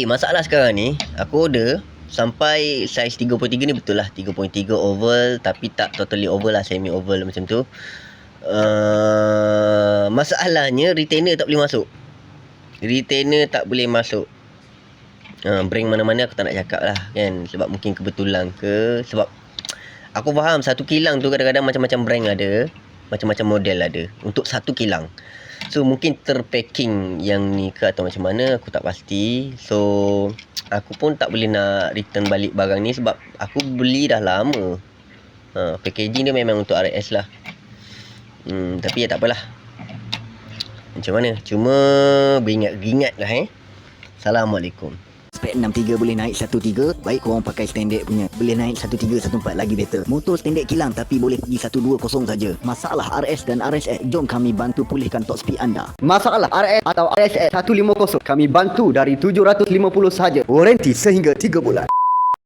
Masalah sekarang ni, aku order sampai saiz 33 ni, betul lah 3.3 oval, tapi tak totally oval lah, semi oval macam tu. Masalahnya retainer tak boleh masuk. Brand mana-mana aku tak nak cakap lah kan, sebab mungkin kebetulan ke, sebab aku faham satu kilang tu kadang-kadang macam-macam brand ada, macam-macam model ada untuk satu kilang. So mungkin terpacking yang ni ke atau macam mana, aku tak pasti. So aku pun tak boleh nak return balik barang ni sebab aku beli dah lama. Packaging dia memang untuk RS lah. Tapi ya tak apalah. Macam mana? Cuma beringat-ingat lah Assalamualaikum. Spek 63 boleh naik 13. Baik korang pakai standard punya, boleh naik 13, 14 lagi better. Motor standard kilang tapi boleh pergi 120 saja. Masalah RS dan RSX, jom kami bantu pulihkan top speed anda. Masalah RS atau RSX 150, kami bantu dari 750 sahaja. Warranty sehingga 3 bulan.